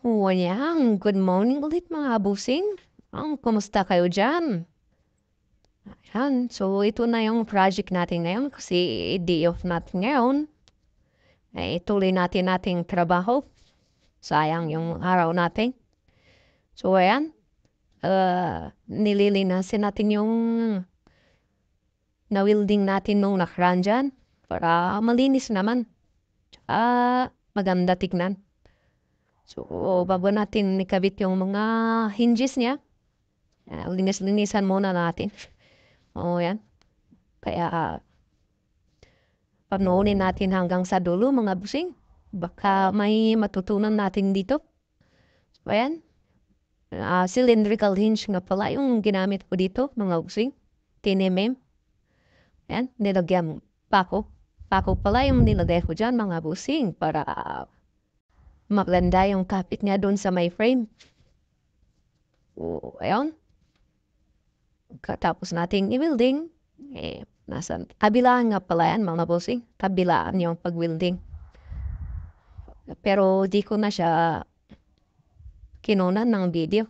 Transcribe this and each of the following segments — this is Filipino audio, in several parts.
Yan, good morning ulit mga busing. Kumusta kayo dyan? Yan, so ito na yung project natin ngayon kasi day off natin ngayon. Ituloy nating trabaho. Sayang yung araw natin. So ayan, nililinasin natin yung na-wielding natin nung nakaraan dyan para malinis naman. Maganda tignan. So bago natin ikabit yung mga hinges niya, linis-linisan muna natin. Yan. Kaya panoorin natin hanggang sa dulo mga busing. Baka may matutunan natin dito. So, ayan. Cylindrical hinge nga pala yung ginamit ko dito mga busing. 10 mm. Ayan, nilagyan pako. Pako pala yung nilagay ko dyan mga busing para maganda yung kapit niya doon sa may frame. So, ayan. Katapos nating i-welding, nasa kabilaan nga pala yan mga busing. Kabilaan yung pag-welding. Pero di ko na siya kinunan ng video.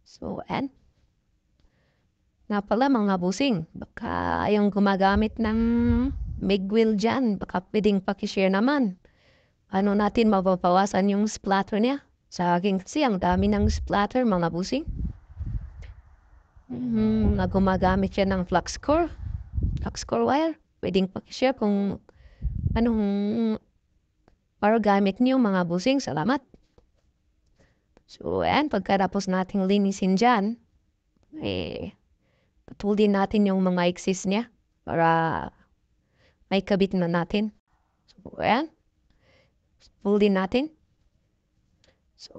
So, ayan. Nga pala mga busing, baka yung gumagamit ng MIG wheel dyan, baka pwedeng pakishare naman. Ano natin mababawasan yung splatter niya? Sa akin kasi ang dami ng splatter mga busing. Na gumagamit siya ng flux core wire. Pwedeng pakishare kung anong para gamit niyo mga busing. Salamat. So, ayan, pagkatapos nating linisin dyan, patulin natin yung mga exist niya para may kabit na natin. So, ayan. Pulin natin. So,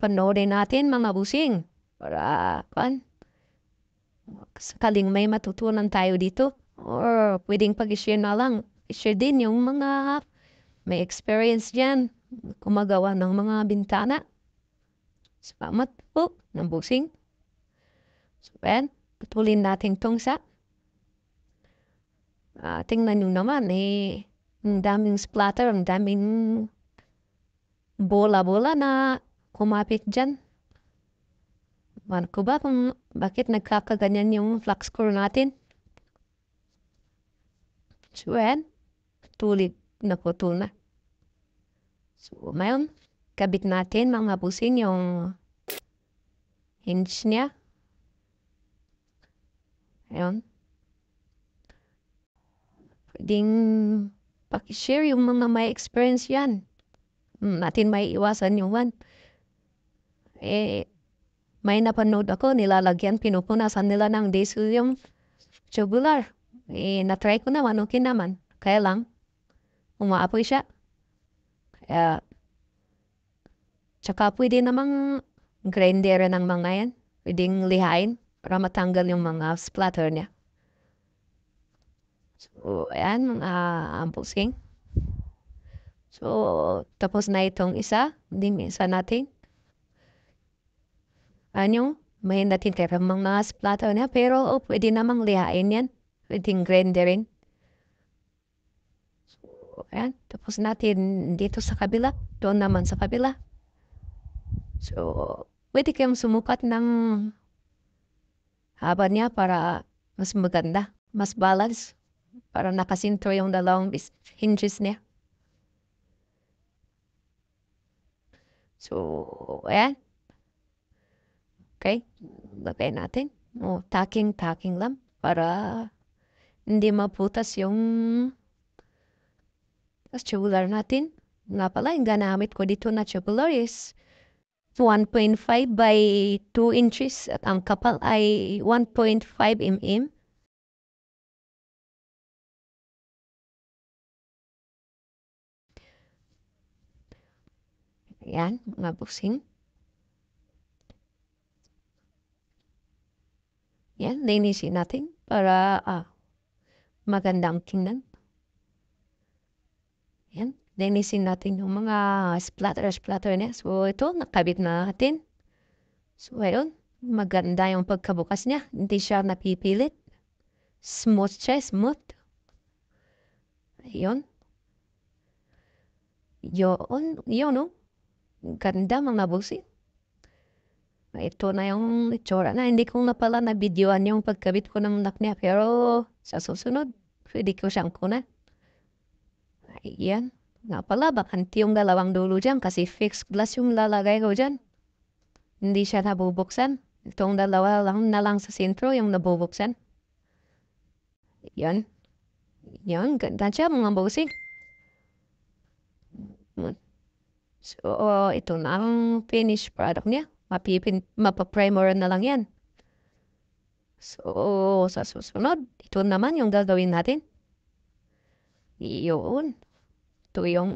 panoorin natin mga busing para sakaling may matutunan tayo dito or pwedeng pag-share na lang. I-share din yung mga may experience dyan kumagawa ng mga bintana. Salamat po ng busing. So, ayan. Putulin natin tong sa. Tingnan nyo naman, ang daming splatter, ang daming bola-bola na kumapit dyan. Ano ko ba kung bakit nagkakaganyan yung flux core natin? So, ayan. Tulig na putol na. So, ngayon, kabit natin mga busing yung hinge niya. Ayan. Pwedeng pakishare yung mga may experience yan. Natin may iwasan yung one. May napanood ako, nilalagyan, pinupunasan nila ng diesel yung tubular. Na-try ko naman, okay naman. Kaya lang, umaapoy siya. Kaya, tsaka pwede namang grinder ng mga yan. Pwedeng lihain para matanggal yung mga splatter niya. So, ayan, busing. So, tapos na itong isa. Hindi isa natin. May natitira mga splatter niya. Pero pwede namang lihain yan. Pwedeng grinderin. So, ayan. Tapos natin dito sa kabila. Doon naman sa kabila. So, pwede kayong sumukat ng haba niya para mas maganda. Mas balance. Para nakasinto yung dalawang hinges niya. So, ayan. Okay, lagay natin. Tacking lang para hindi maputas yung tubular natin. Nga pala, yung ganamit ko dito na tubular is 1.5 by 2 inches at ang kapal ay 1.5 mm. Ayan, mga busing. Yan, linisin natin para magandang tingnan. Yan, linisin natin yung mga splatter niya. So, ito, nakabit na natin. So, ayun, maganda yung pagkabukas niya. Hindi siya napipilit. Smooth siya, smooth. Ayun. Yun, no? Ganda mga busing. Ito na yung itsura na. Hindi ko na pala na-videoan yung pagkabit ko ng lock niya. Pero sa susunod, pwede ko siyang kunan. Ayan. Nga pala, bakanti yung dalawang dulo dyan kasi fixed glass yung lalagay ko dyan. Hindi siya nabubuksan. Itong dalawa lang na lang sa sentro yung nabubuksan. Yan. Yan, ganda siya mga busing. So, ito na ang finished product niya. Mapaprimer na lang yan. So, sa susunod, ito naman yung gagawin natin. Yun. Ito yung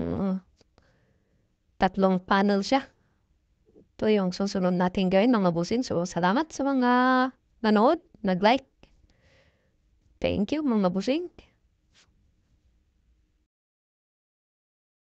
tatlong panel siya. Ito yung susunod natin gawin mga busing. So, salamat sa mga nanood, nag-like. Thank you mga busing.